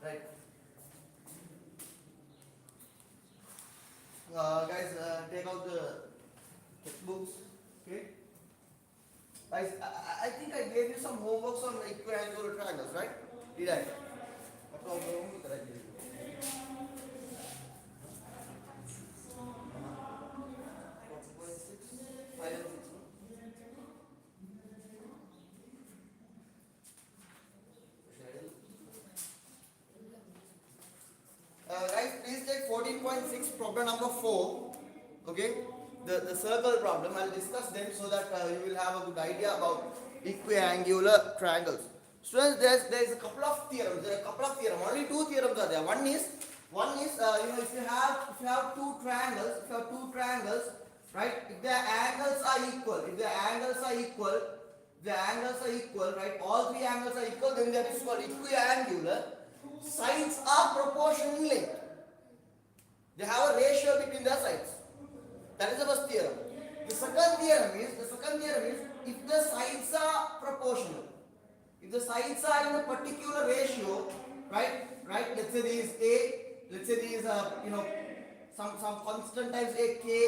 Right. Guys, take out the textbooks. Okay. Guys, I think I gave you some homeworks on equiangular triangles, right? Did I? What was the homework that I gave you? 4.6, 5 and 6. Guys, please take 14.6 problem number 4. Okay, the circle problem. I'll discuss them so that you will have a good idea about equiangular triangles. Students, there's a couple of theorems. There are a couple of theorems. Only two theorems are there. One is if you have two triangles, right? If their angles are equal, right? All three angles are equal, then that is called equiangular. Sides are proportional in length. They have a ratio between their sides. That is the first theorem. The second theorem is if the sides are proportional. If the sides are in a particular ratio, right? Let's say these A, let's say these some constant times A, Ka,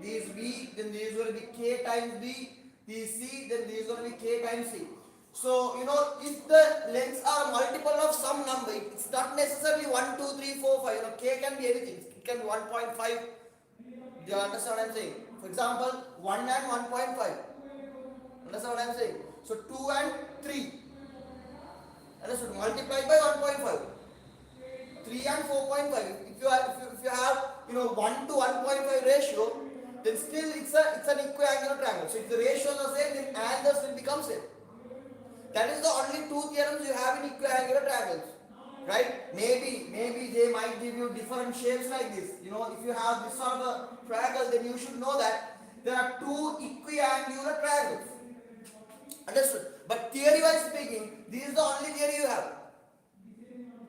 these B, then these will be K times B, these C, then these will be K times C. So if the lengths are multiple of some number, it's not necessarily 1, 2, 3, 4, 5. K can be anything. It can be 1.5. Do you understand what I'm saying? For example, 1 and 1.5. Understand what I'm saying? So 2 and 3. Understood? Multiplied by 1.5. 3 and 4.5. If you have 1 to 1.5 ratio, then still it's an equiangular triangle. So if the ratios are same, then angles will become same. That is the only two theorems you have in equiangular triangles. Right? Maybe they might give you different shapes like this. If you have this sort of a triangle, then you should know that there are two equiangular triangles. Understood? But theory-wise speaking, this is the only theory you have.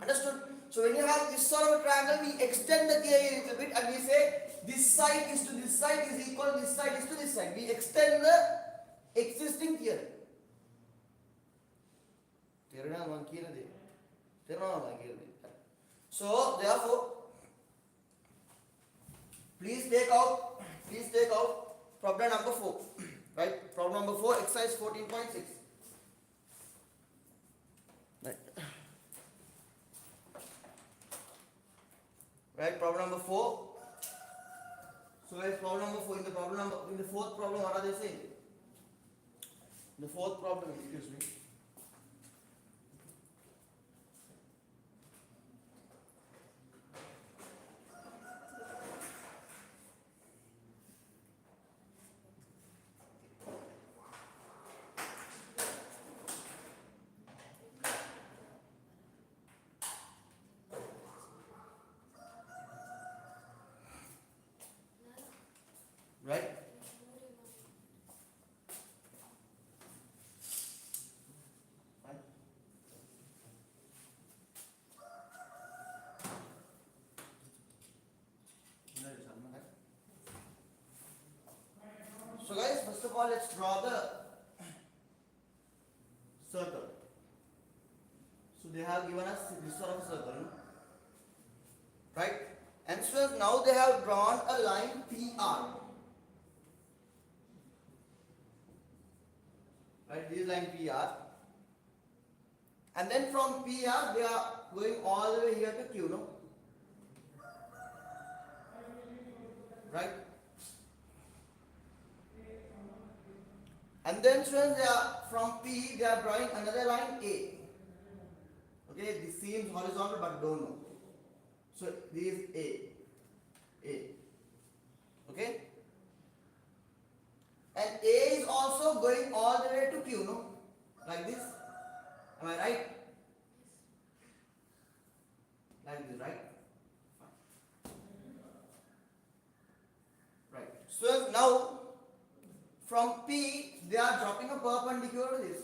Understood? So when you have this sort of a triangle, we extend the theory a little bit and we say this side is to this side is equal, this side is to this side. We extend the existing theory. So therefore, please take out problem number 4. Right? Problem number 4, exercise 14.6. Right. Right, problem number 4. So where is problem number 4? In the fourth problem, what are they saying? The fourth problem, excuse me. Right? So guys, first of all, let's draw the circle. So they have given us this sort of circle, right? And so now they have drawn a line PR. Right, this line PR. And then from PR, they are going all the way here to Q, no? Right? And then students, from P, they are drawing another line A. Okay, this seems horizontal but don't know. So this is A. Okay? And A is also going all the way to Q, no? Like this. Am I right? Like this, right? Right. So now, from P, they are dropping a perpendicular to this.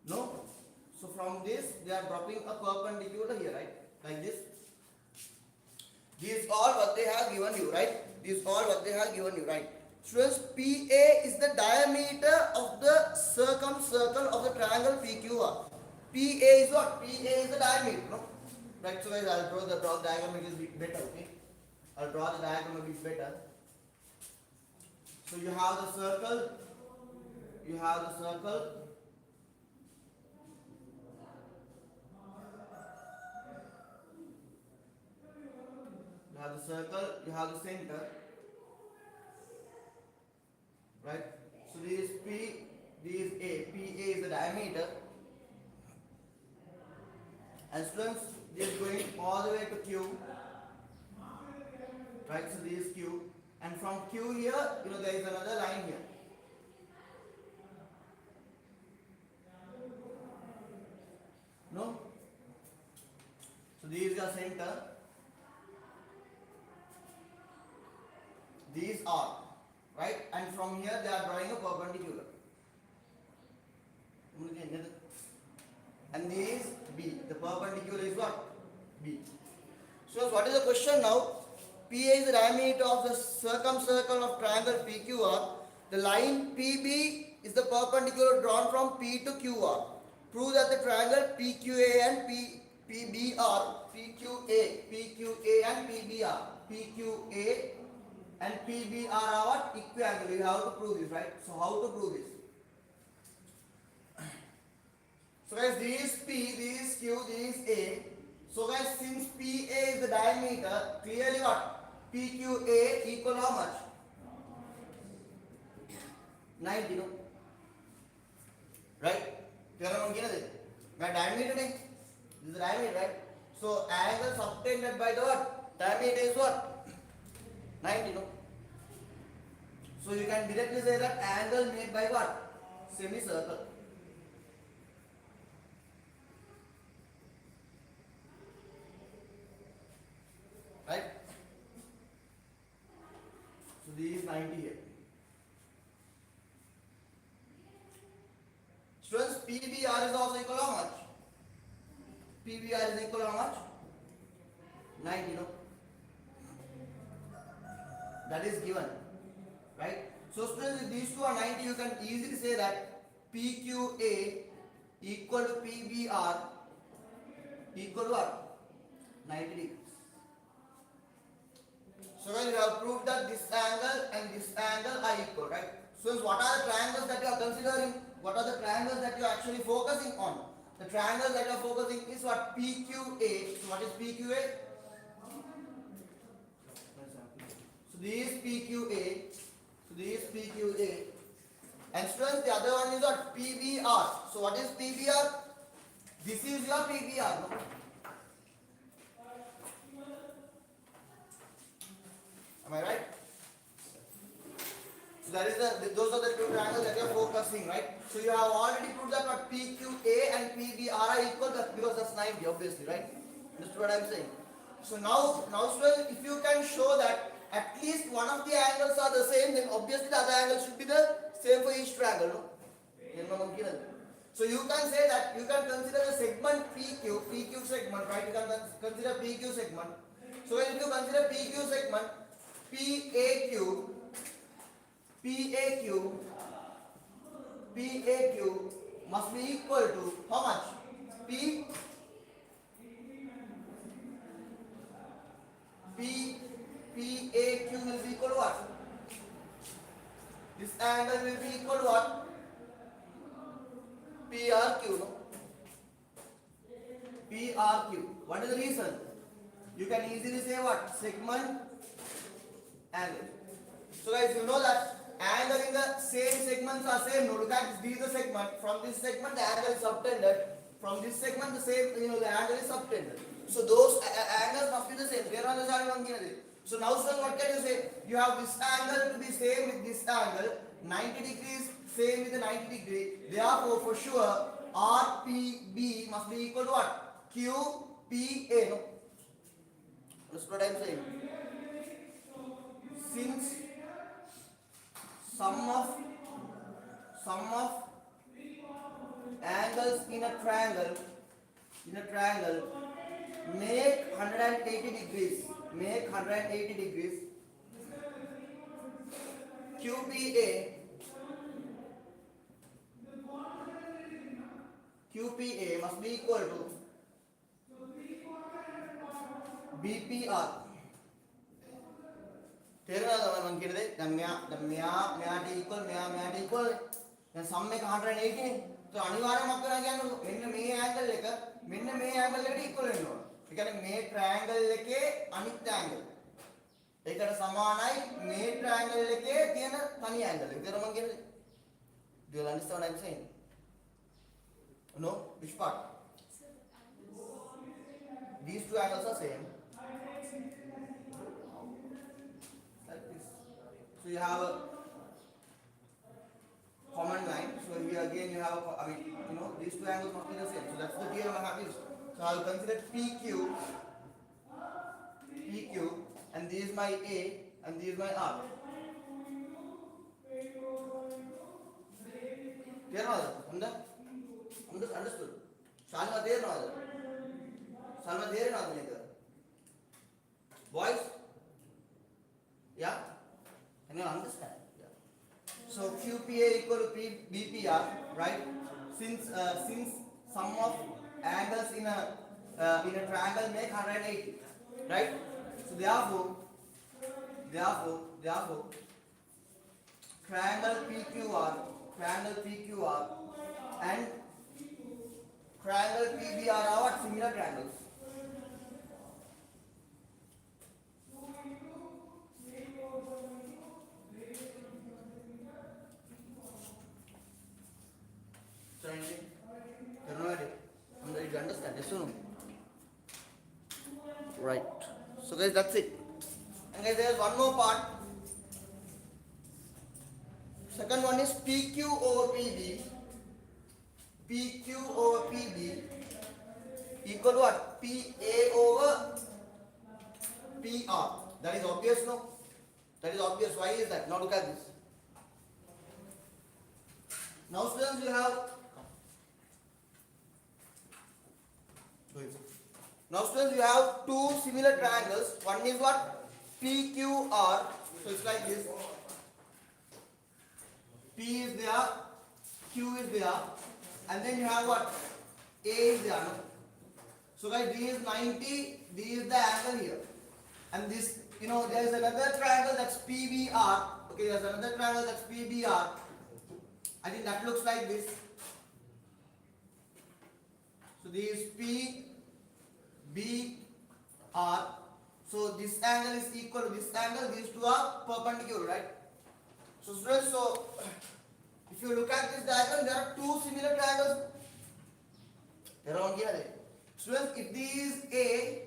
No? So from this, they are dropping a perpendicular here, right? Like this. This is all what they have given you, right? This is all what they have given you, right? Students, PA is the diameter of the circumcircle of the triangle PQR. PA is what? PA is the diameter, no? Right, so guys, I'll draw the diagram a bit better, okay? I'll draw the diagram a bit better. So you have the circle, you have the circle, you have the circle, you have the center, right? So this is P, this is A. PA is the diameter, and students, this is going all the way to Q, right? So this is Q, and from Q here, there is another line here. No? So this is your center. These are, right? And from here they are drawing a perpendicular. And this B. The perpendicular is what? B. So what is the question now? PA is the diameter of the circumcircle of triangle PQR. The line PB is the perpendicular drawn from P to QR. Prove that the triangle PQA and PBR, PQA and PBR, PQA and PBR are what? Equiangular. You have to prove this, right? So how to prove this? So guys, this is P, this is Q, this is A. So guys, since PA is the diameter, clearly what? PQA equal how much? 90, no? Right? Diameter, this is the diameter, right? So angle subtended by the what? Diameter is what? 90, no? So you can directly say that angle made by what? Semicircle. Right? So this is 90 here. Students, PBR is also equal to how much? PBR is equal to how much? 90, no? That is given. Right? So students, if these two are 90, you can easily say that PQA equal to PBR equal to what? 90 degrees. So when you have proved that this angle and this angle are equal, right? So what are the triangles that you are considering? What are the triangles that you are actually focusing on? The triangle that you are focusing is what? PQA. So what is PQA? So this is PQA. So this is PQA. And students, the other one is what? PBR. So what is PBR? This is your PBR. No? Am I right? So that is those are the two triangles that you are focusing, right? So you have already proved that what PQA and PBR are equal, because that's 90, obviously, right? Understood what I am saying? So now students, if you can show that at least one of the angles are the same, then obviously the other angle should be the same for each triangle, no? So you can say that you can consider the segment PQ segment, right? You can consider PQ segment. So if you consider PQ segment, PAQ must be equal to how much? PAQ will be equal to what? This angle will be equal to what? PRQ, no? PRQ. What is the reason? You can easily say what? Segment angle. So guys, you know that angle in the same segments are same. No, look at this is the segment. From this segment the angle is subtended. From this segment the same, the angle is subtended. So those angles must be the same. So now sir, what can you say? You have this angle to be same with this angle. 90 degrees same with the 90 degree. Therefore, for sure, RPB must be equal to what? QPA. No? That's what I am saying. Since sum of angles in a triangle make 180 degrees, QPA QPA must be equal to BPR. තේරෙනවද මම කියන්නේ? දැන් මෙයාට equal දැන් sum එක 180 නේ. તો අනිවාර්යයෙන්ම අපිට කියන්නේ මෙන්න මේ angle එක මෙන්න මේ angle එකට equal වෙන්න ඕන. ඒ කියන්නේ මේ triangle එකේ අනිත් angle. ඒකට සමානයි මේ triangle එකේ තියෙන තනි angle එක. ඒතර මම කියන්නේ do you understand what I'm saying? No? Which part? These two angles are same. Like this. So you have a common line. So here again you have, these two angles must be the same. So that's the theorem I have used. So I will consider PQ, and this is my A, and this is my R. Clear now? Understood? Salma there now? Salma there now? Boys? Yeah? Can you understand? Yeah. So QPA equal to BPR, right? Since sum of angles in a triangle make 180, right? So therefore triangle PQR and triangle PBR are what? Similar triangles. So you understand? Yes or no? Right. So guys, that's it. And guys, there is one more part. Second one is PQ over PB. PQ over PB equal to what? PA over PR. That is obvious, no? That is obvious. Why is that? Now look at this. Now students, you have two similar triangles. One is what? PQR. So it's like this. P is there, Q is there, and then you have what? A is there. No? So guys, D is 90, D is the angle here. And this, there is another triangle that's PBR. Okay, there's another triangle that's PBR. I think that looks like this. So this is PBR. So this angle is equal to this angle. These two are perpendicular, right? So students, if you look at this diagram, there are two similar triangles around here. Students, if this is A,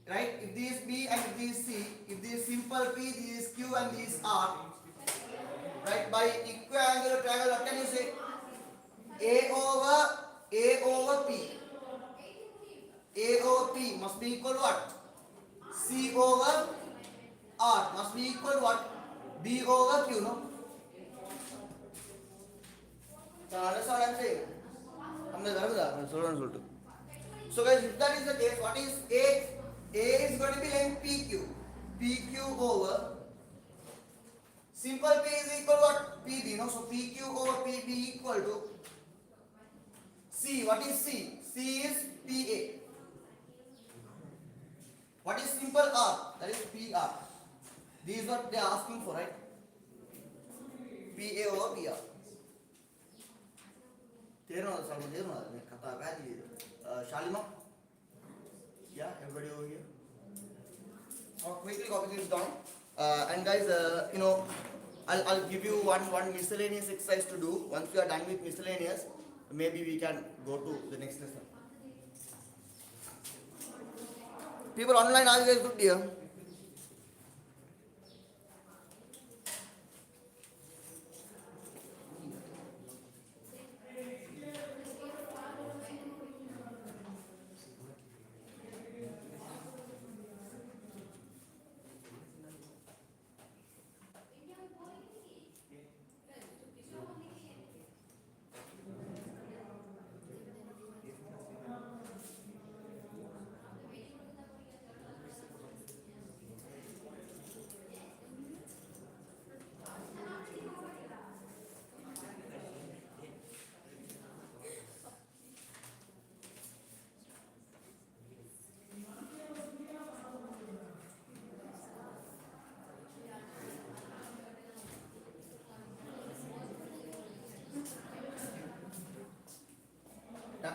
right? If this is B and if this is C, if this is simple P, this is Q and this is R, right? By equiangular triangle, what can you say? A over P. A over P must be equal to what? C over R must be equal to what? B over Q, no? So understand what I am saying? So guys, if that is the case, what is A? A is going to be length PQ. PQ over simple P is equal to what? PB, no? So PQ over PB equal to C. What is C? C is PA. What is simple R? That is PR. This is what they are asking for, right? PA over PR. Shalima? Yeah, everybody over here? I'll quickly copy this down. And guys, I'll give you one miscellaneous exercise to do. Once we are done with miscellaneous, maybe we can go to the next lesson. People online, are you guys good here?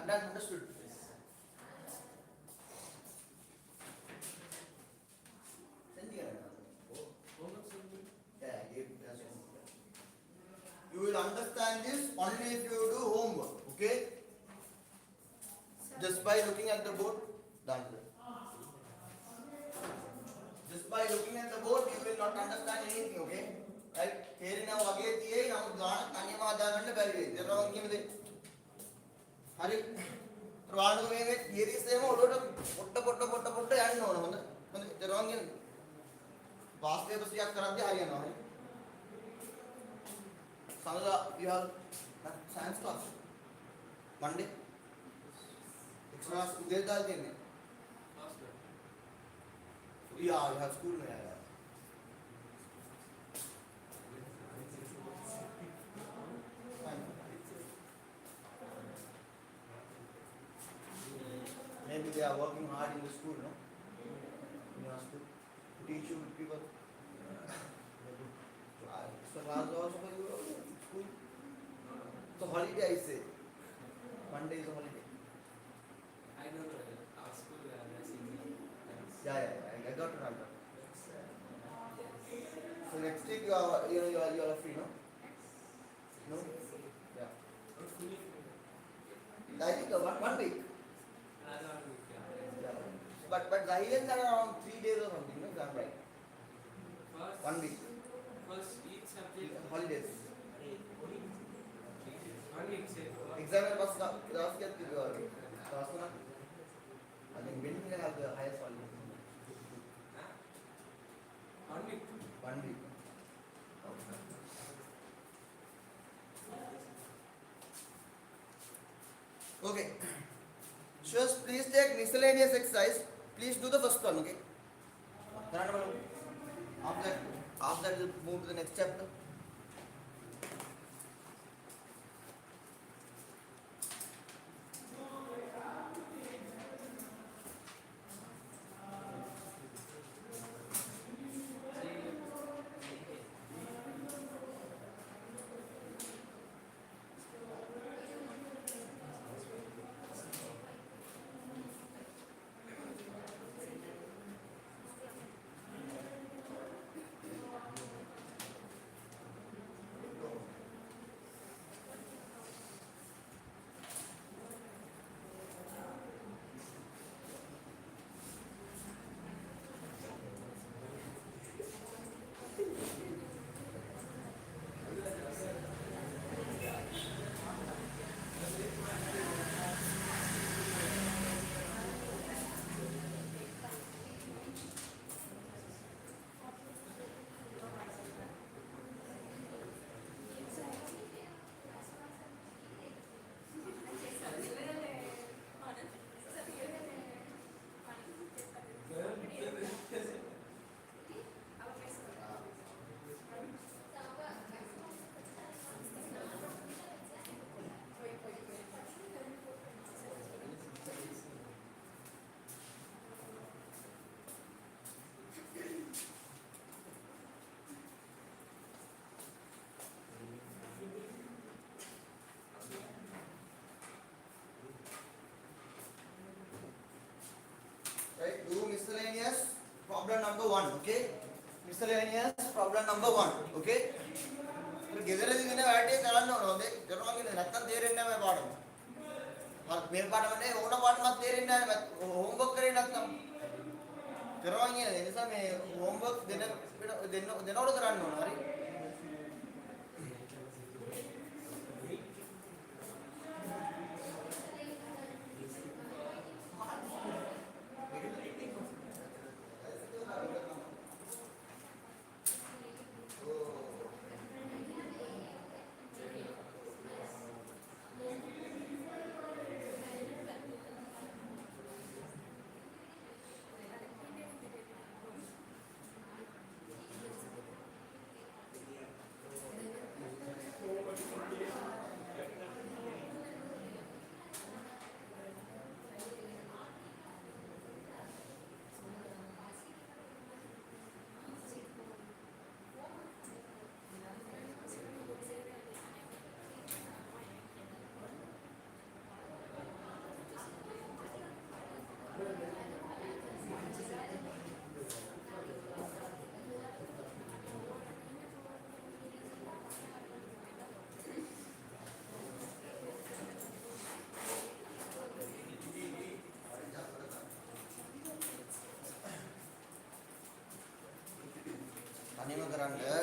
Understood? You will understand this only if you do homework, okay? Just by looking at the board, done. Just by looking at the board, you will not understand anything, okay? Right? Here now again, here now gana kanya ma da ganda bari. Jero onki mede. Hari. Rwanda ko mede here is same odo potta yanno ono handa. Handa jero onki. Vaste bas yak karadde hari na hari. Samala you have science class. Monday. Extra उधर डाल देने. Yeah, you have school में आया. Maybe they are working hard in the school, no? In your school, to teach you people. So class also for you school. So holiday I say. Monday is a holiday. I don't know. Our school Yeah, I got it. So next week you are free, no? No? Yeah. I think one week. Yeah. But the islands are around 3 days or something, no? That's right. First, 1 week. First each subject. Holidays. 1 week say. Exam was last year. I think when we have the highest holiday. 1 week. 1 week. Okay. Just please take miscellaneous exercise. Please do the first one, okay? After that we'll move to the next chapter. Right, do miscellaneous problem number 1, okay? Miscellaneous problem number 1, okay? फिर गिदरे दिने बैठे कराने हो दे जरूर कि नत्तन दे रहे हैं मैं पाड़ूं और मेरे पाड़ में नहीं होना पाड़ मत दे रहे हैं मैं होमवर्क करे नत्तन जरूर कि नहीं ऐसा मैं होमवर्क दिन और कराने हो हमारी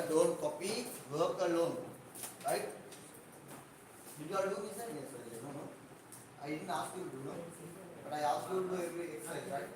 Don't copy work alone. Right? Did you all do this? Yes, sir. No, no. I didn't ask you to do, no. But I asked you to do every exercise, right?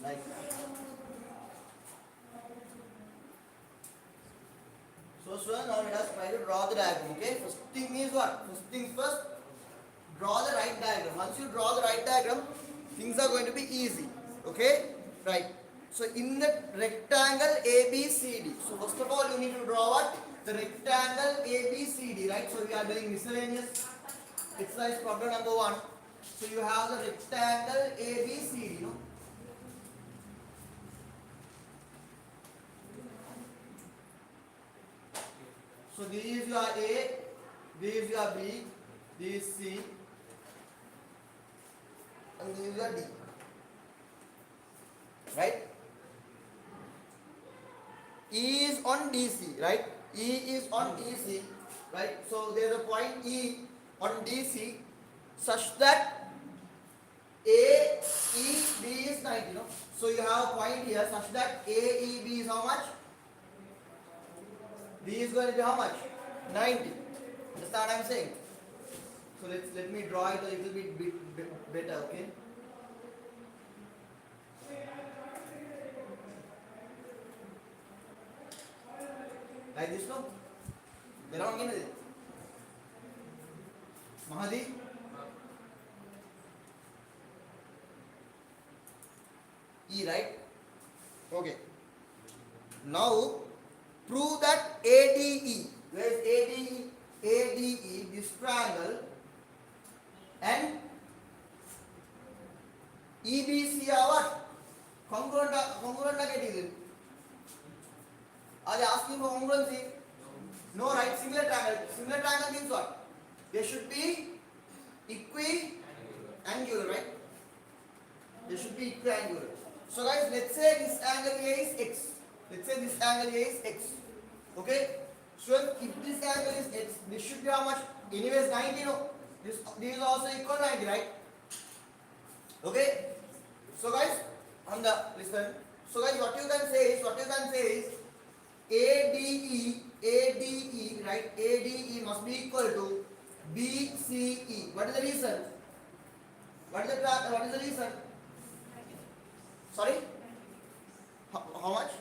Like, so now let us try to draw the diagram. Okay, first thing is what? First things first, draw the right diagram. Once you draw the right diagram, things are going to be easy. Okay, right. So in the rectangle ABCD, so first of all you need to draw what? The rectangle ABCD, right? So we are doing miscellaneous exercise problem number 1. So you have the rectangle ABCD, no? So this is your A, this is your B, this is C, and this is your D. Right? E is on DC, right? E is on DC, right? So there is a point E on DC such that AEB is 90, no? So you have a point here such that AEB is how much? B is going to be how much? 90. That's what I am saying. So let me draw it a little bit better, okay? Like this, no? Belong in it. Mahadi? E, right? Okay. Now prove that ADE, where is ADE? ADE, this triangle, and EBC are what? Congruent negative. Are they asking for congruency? No, right? Similar triangle. Similar triangle means what? They should be equiangular, right? They should be equiangular. So guys, let's say this angle here is x. Let's say this angle here is x. Okay? So if this angle is x, this should be how much? Anyways 90, no? This is also equal 90, right? Okay. So guys, on the listen. So guys, what you can say is ADE, right? ADE must be equal to BCE. What is the reason? What is the reason? Sorry? How much?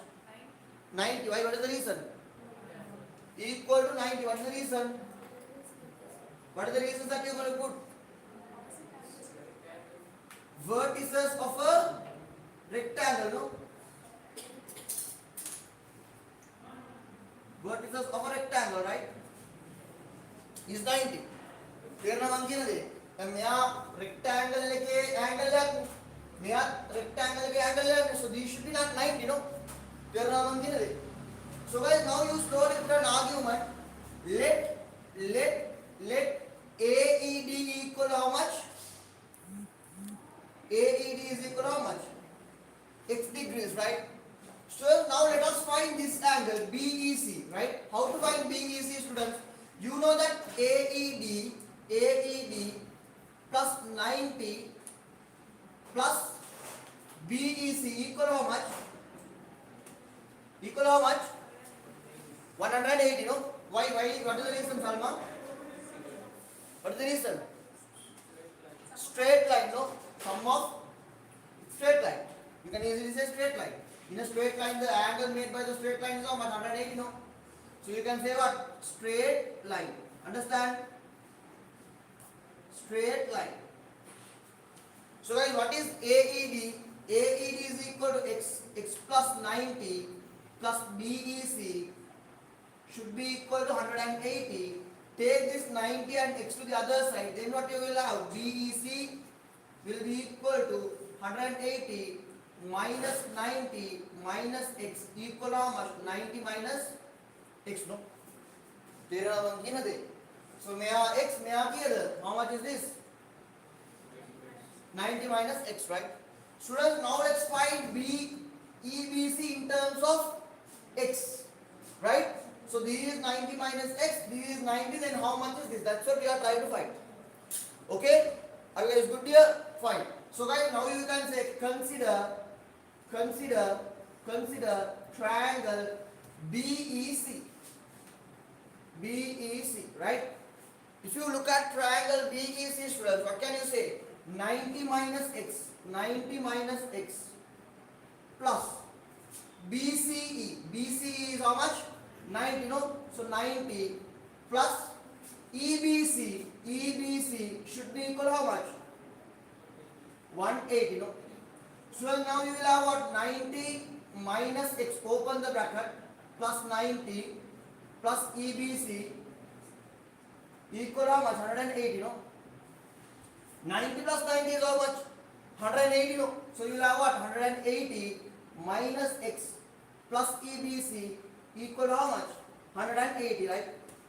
90. Why? What is the reason? Equal to 90. What is the reason? What are the reasons that you are going to put? Vertices of a rectangle, no? Vertices of a rectangle, right? Is 90. Clear na mangi na de. Maya rectangle leke angle la. Maya rectangle leke angle la. So these should be not 90, no? Clear na mangi na de. So guys, now you slowly put an argument. Let AED equal how much? AED is equal to how much? X degrees, right? So now let us find this angle BEC, right? How to find BEC, students? You know that AED plus 90 plus BEC equal how much? Equal how much? 180, no? Why? What is the reason, Salma? What is the reason? Straight line, no? Sum of straight line. You can easily say straight line. In a straight line, the angle made by the straight line is how much? 180, no? So you can say what? Straight line. Understand? Straight line. So guys, what is AED? AED is equal to x plus 90 plus BEC should be equal to 180. Take this 90 and x to the other side. Then what you will have? BEC will be equal to 180 minus 90 minus x equal to how much? 90 minus x, no? So x, how much is this? 90 minus x, right? Students, now let's find BEBC in terms of x, right? So this is 90 minus x, this is 90, then how much is this? That's what we are trying to find. Okay? Are you guys good here? Fine. So guys, now you can say consider triangle BEC. BEC, right? If you look at triangle BEC, students, what can you say? 90 minus x plus BCE. BCE is how much? 90, no? So 90 plus EBC. EBC should be equal to how much? 180, no? So now you will have what? 90 minus x, open the bracket, plus 90 plus EBC equal to how much? 180, no? 90 plus 90 is how much? 180, no? So you will have what? 180 minus x plus EBC equal to how much? 180, right?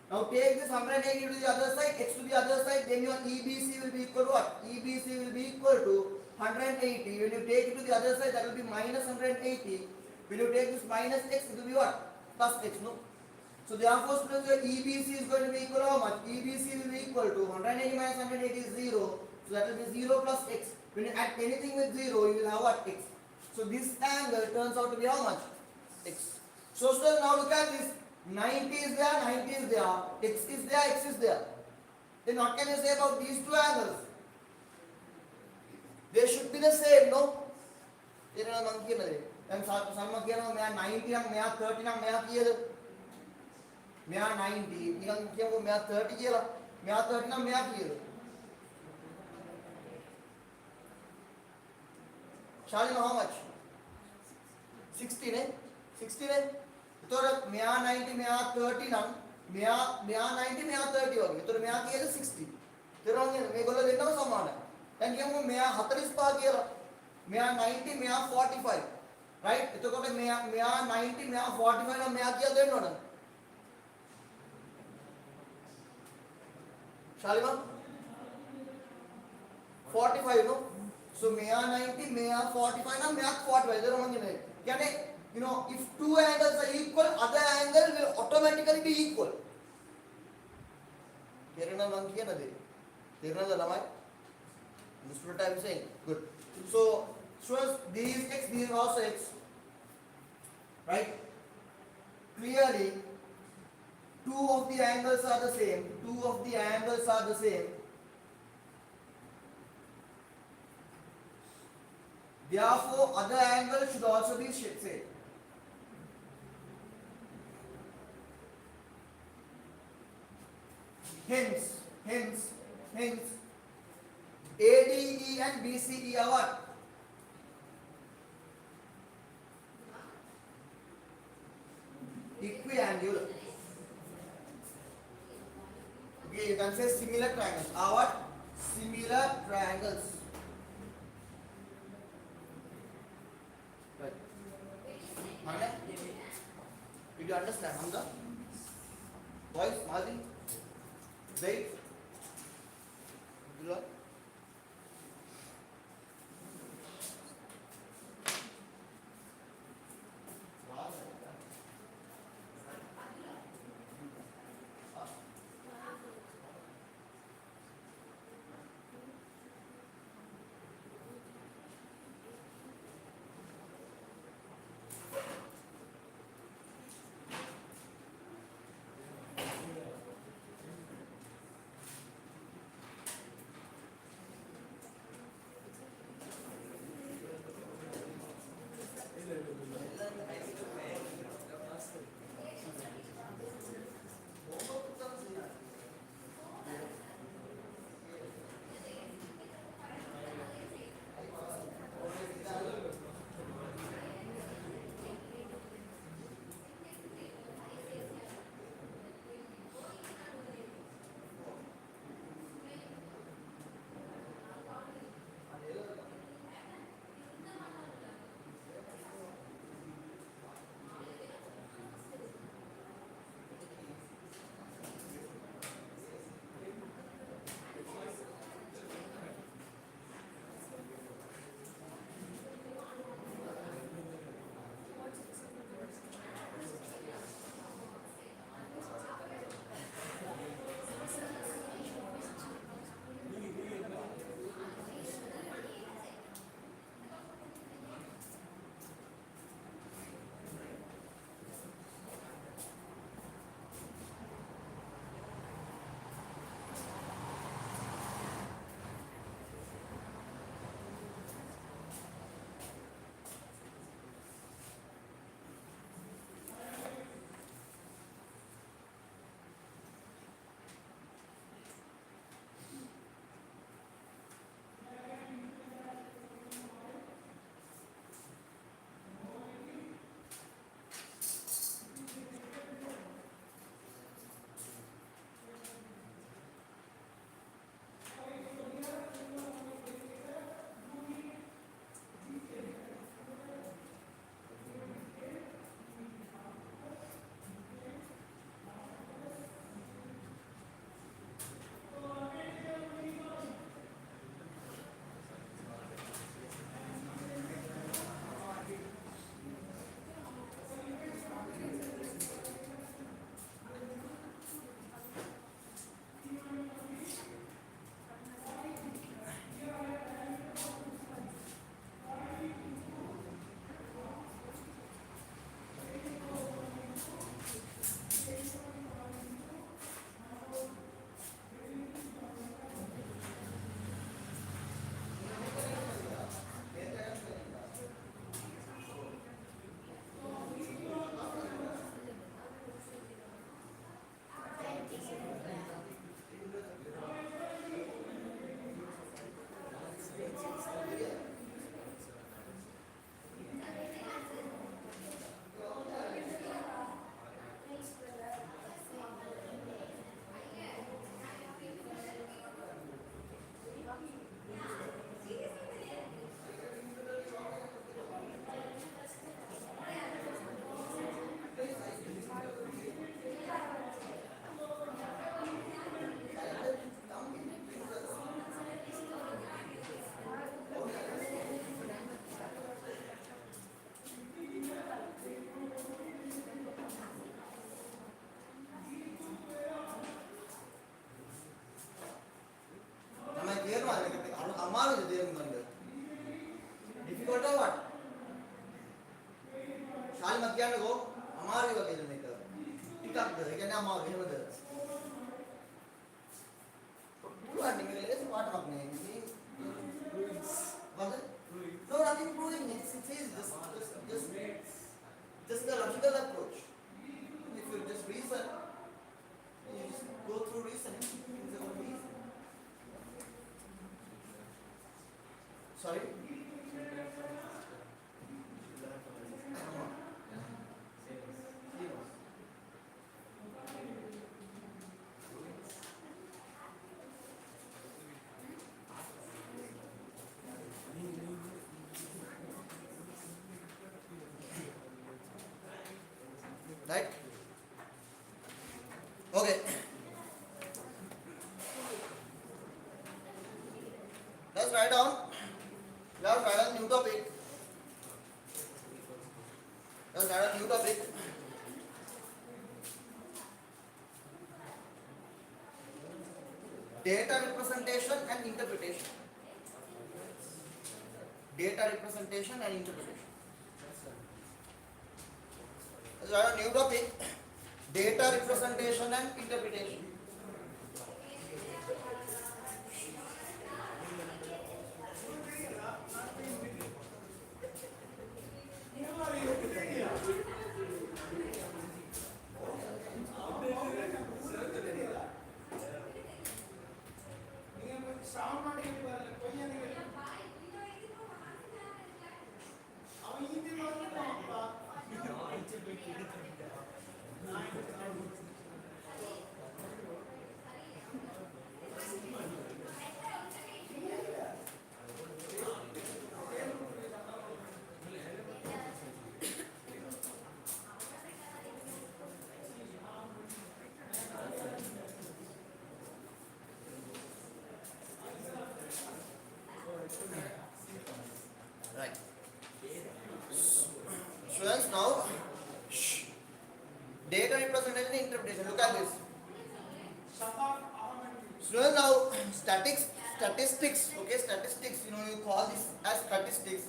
Now take this 180 to the other side, x to the other side, then your EBC will be equal to what? EBC will be equal to 180. When you take it to the other side, that will be minus 180. When you take this minus x, it will be what? Plus x, no? So therefore, students, your EBC is going to be equal to how much? EBC will be equal to 180 minus 180 is 0. So that will be 0 plus x. When you add anything with 0, you will have what? X. So this angle turns out to be how much? X. So students, now look at this. 90 is there, 90 is there. X is there, x is there. Then what can you say about these two angles? They should be the same, no? And some of them are 90 and 30 and 90. 90, 30 years, 30 and 30. Shall you know how much? 16, eh? 16, eh? So, 90, 30, 90, 30 होगी तो मैं आके 60 तेरे होंगे मैं बोला देखना वो समान है यानी कि हम मैं 40 पा गया मैं 90 मैं 45 राइट तो कहते मैं 90 मैं 45 ना मैं आके देखना ना शालिमा 45 no so मैं 90 मैं 45 ना मैं 45 तेरे होंगे नहीं यानी you know, if two angles are equal, other angle will automatically be equal. Clear na lamai? Understood what I am saying? Good. So, students, this is x, this is also x. Right? Clearly, two of the angles are the same. Two of the angles are the same. Therefore, other angles should also be same. Hence, ADE and BCE are what? Equiangular. Okay, you can say similar triangles. Are what? Similar triangles. Right. Hamza? Did you understand, Hamza? Boys, Mazi? Zaid? Abdullah? what happening? Ruins. Was it? Ruins. No, nothing proving. It is just the logical approach. If you just reason, you just go through reasoning. It's about reason. Sorry? Right? Okay. Let's write down. Let's write down new topic. Let's write down new topic. Data representation and interpretation. Data representation and interpretation. Let's write down new topic. Data representation and interpretation. Right. Students, now data representation and interpretation. Look at this. Students, now statistics. Okay, statistics. You call this as statistics,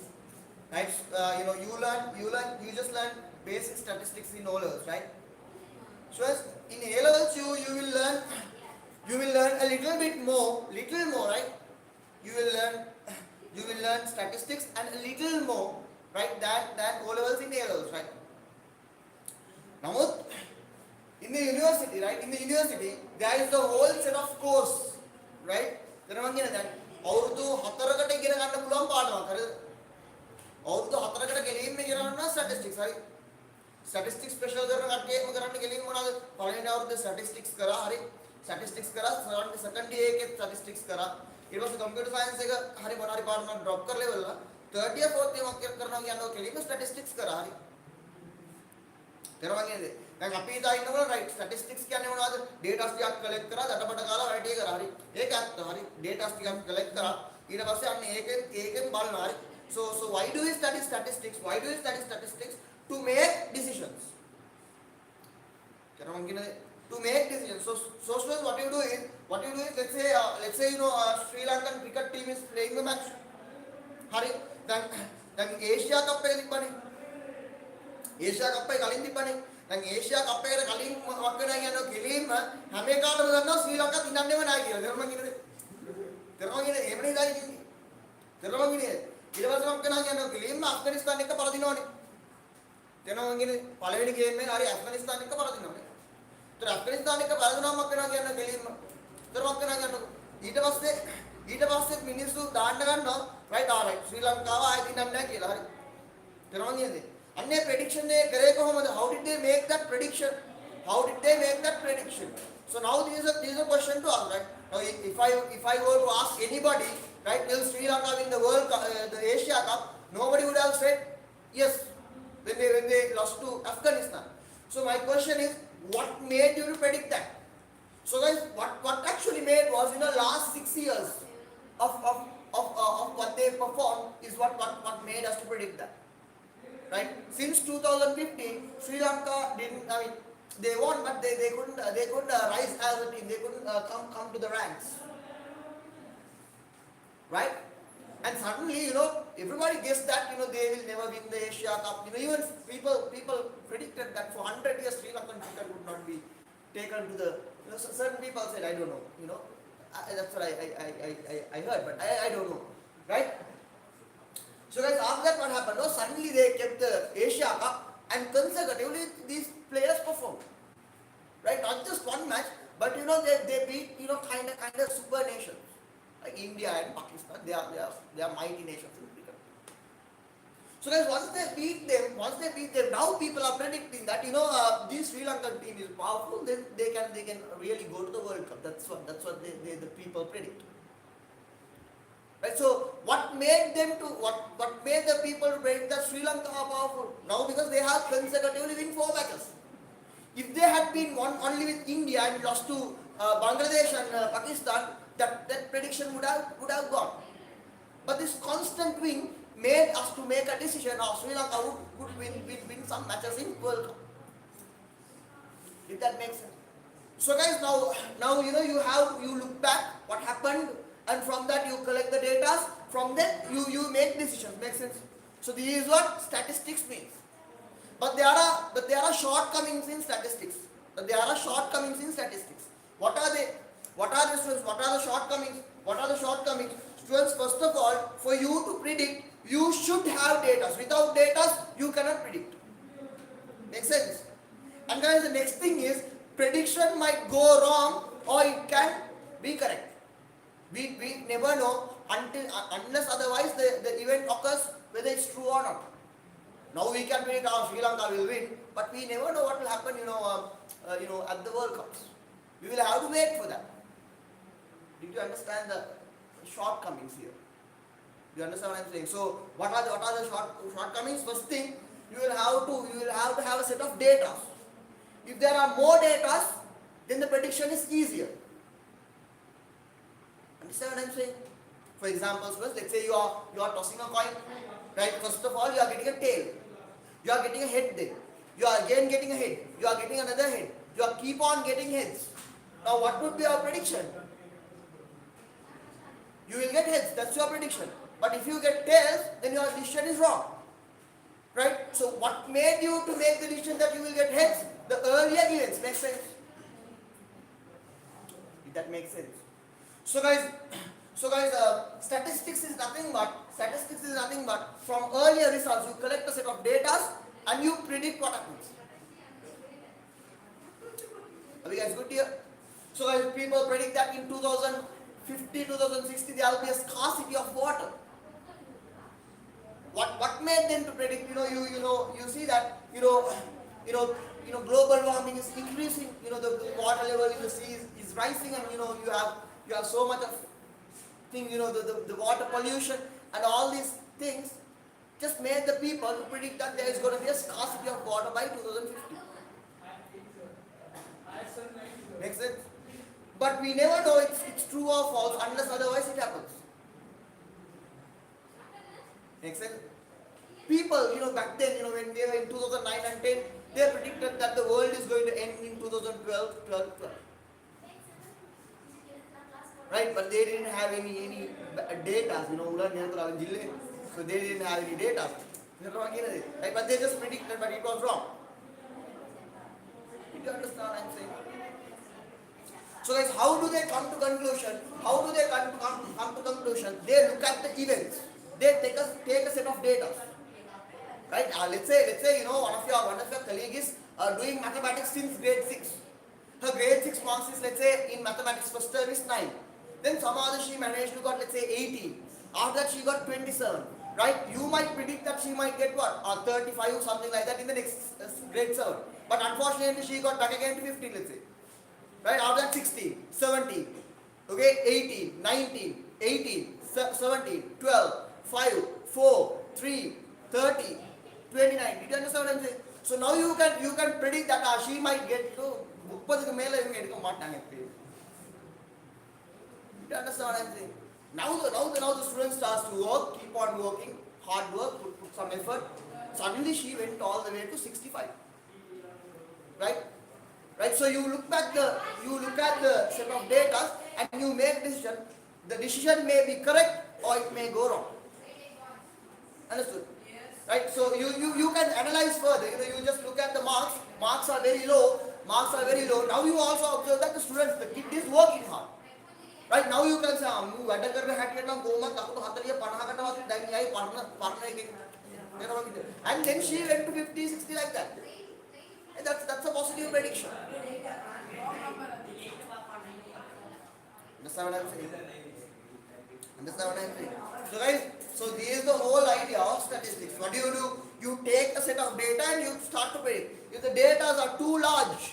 right? You just learn basic statistics in O levels, right? Students, in A levels you will learn a little more, right? You will learn statistics and a little more, right, than O levels in A levels, right? Now, in the university, right? In the university, there is a whole set of course, right? There are that. අවුරුදු 4කට ඉගෙන ගන්න පුළුවන් පාඩමක්. හරිද? අවුරුදු 4කට ගෙලීම් ඉගෙන ගන්න statistics, හරි? statistics special කරන කට්ටියම කරන්න ගෙලීම් මොනවාද? පළවෙනි අවුරුද්දේ statistics කරා, හරි? statistics කරා, second year එකේ statistics කරා. ඊට පස්සේ computer science එක හරි මොනවා හරි පාඩමක් drop කරලා ඉවරලා third year fourth year මොකක් කරනවා කියන්නේ ඔය ගෙලීම් statistics කරා, හරි? තේරුණා නේද? දැන් අපි ඉදා ඉන්නකොට right statistics කියන්නේ මොනවද? data ටිකක් collect කරා, දඩබඩ කාලා write එක කරා, හරි? ඒක ඇත්ත, හරි? data ටිකක් collect කරා. ඊට පස්සේ අන්න ඒකෙන් බලනවා, හරි? So why do we study statistics? Why do we study statistics? To make decisions. තේරුණා නේද? To make decisions. So students, what you do is let's say Sri Lankan cricket team is playing the match. හරි? දැන් Asia කප් එක තිබ්බනේ. Asia කප් එක කලින් තිබ්බනේ. දැන් Asia කප් එකට කලින් මොකක් වෙනවා කියන්නේ කෙලින්ම හැම එකකටම දන්නවා ශ්‍රී ලංකාව දිනන්නෙම නැහැ කියලා. තේරුණා කියන්නේ? තේරුණා කියන්නේ එහෙම නේද කියන්නේ? තේරුණා කියන්නේ? ඊට පස්සේ මොකක් වෙනවා කියන්නේ කෙලින්ම අෆ්ගනිස්තාන එක්ක පරදිනවනේ. තේරුණා කියන්නේ පළවෙනි ගේම් එකේ හරි අෆ්ගනිස්තාන එක්ක පරදිනවනේ. ඒතර අෆ්ගනිස්තාන එක්ක පරදිනවම මොකක් වෙනවා කියන්නේ කෙලින්ම. ඒතර මොකක් වෙනවා කියන්නේ ඊට පස්සේ මිනිස්සු දාන්න ගන්නවා right alright ශ්‍රී ලංකාව ආයෙ දිනන්නේ නැහැ කියලා. හරි. තේරුණා කියන්නේ? अन्य prediction they करे කොහොමද? How did they make that prediction? So now this is a question to us, right? Now if I were to ask anybody, right, will Sri Lanka win the the Asia Cup? Nobody would have said yes when they lost to Afghanistan. So my question is, what made you to predict that? So guys, what actually made was in the last 6 years of what they performed is what made us to predict that. Right? Since 2015, Sri Lanka didn't. I mean, they won, but they couldn't rise as a team. They couldn't come to the ranks. Right? And suddenly, everybody guessed that they will never win the Asia Cup. Even people predicted that for 100 years Sri Lankan cricket would not be taken to the. Certain people said, I don't know. That's what I heard, but I don't know, right? So guys, after that what happened? No, suddenly they kept the Asia Cup and consecutively these players performed, right? Not just one match, but they beat kind of super nations like India and Pakistan. They are mighty nations in cricket. So guys, once they beat them, now people are predicting that this Sri Lankan team is powerful. Then they can really go to the World Cup. That's what the people predict. Right? So what made the people predict that Sri Lanka are powerful? Now because they have consecutively win 4 matches. If they had been won only with India and lost to Bangladesh and Pakistan, that prediction would have gone. But this constant win made us to make a decision of Sri Lanka would win some matches in World Cup. If that makes sense. So guys, now you look back what happened, and from that you collect the data. From that you make decisions. Makes sense. So this is what statistics means. But there are shortcomings in statistics. What are they? What are the students? What are the shortcomings? Students, first of all, for you to predict, you should have data. Without data, you cannot predict. Makes sense? And guys, the next thing is prediction might go wrong or it can be correct. We never know unless otherwise the event occurs whether it's true or not. Now we can predict Sri Lanka will win, but we never know what will happen at the World Cups. We will have to wait for that. Did you understand the shortcomings here? Do you understand what I'm saying? So what are the shortcomings? First thing, you will have to have a set of data. If there are more data, then the prediction is easier. Understand what I'm saying? For example, first, let's say you are tossing a coin, right? First of all, you are getting a tail. You are getting a head then. You are again getting a head. You are getting another head. You are keep on getting heads. Now what would be your prediction? You will get heads. That's your prediction. But if you get tails, then your decision is wrong. Right? So what made you to make the decision that you will get heads? The earlier events. Makes sense? Did that make sense? So guys, statistics is nothing but from earlier results you collect a set of data and you predict what happens. Are you guys good here? So guys, people predict that in 2050, 2060 there will be a scarcity of water. What made them to predict? You see that global warming is increasing. The water level in the sea is rising, and you have so much of thing. The water pollution and all these things just made the people to predict that there is going to be a scarcity of water by 2050. Makes sense? But we never know it's true or false unless otherwise it happens. Makes sense? People, back then, when they were in 2009 and 10, they predicted that the world is going to end in 2012. Right? But they didn't have any data, so they didn't have any data. Right? But they just predicted, but it was wrong. Did you understand what I'm saying? So guys, how do they come to conclusion? They look at the events. They take a set of data. Right? Let's say one of your colleagues is doing mathematics since grade 6. Her grade 6 marks is, let's say, in mathematics first term is 9. Then somehow she managed to got, let's say, 18. After that she got 27. Right? You might predict that she might get what? 35 or something like that in the next grade 7. But unfortunately she got back again to 15, let's say. Right? After that 16, 17, okay, 18, 19, 18, 17, 12, 5, 4, 3, 30, 29. Did you understand what I'm saying? So now you can predict that she might get to 30 ku mela ivanga edukka maatanga. Did you understand what I'm saying? Now the student starts to work, keep on working, hard work, put some effort. Suddenly she went all the way to 65. Right? Right? So you look at the set of data and you make decision. The decision may be correct or it may go wrong. Understood? Right? So you can analyze further. You just look at the marks. Marks are very low. Now you also observe that the students, the kid is working hard. Right now you can say, "Amu, වැඩ කරන හැටියට නම් කොහොමද අකුණු 40 50කට වගේ දැන් යයි පරණ එකේ." And then she went to 50, 60 like that. And that's a positive prediction. Understand what I'm saying? Understand what I'm saying? So guys, so this is the whole idea of statistics. What do? You take a set of data and you start to predict. If the data are too large,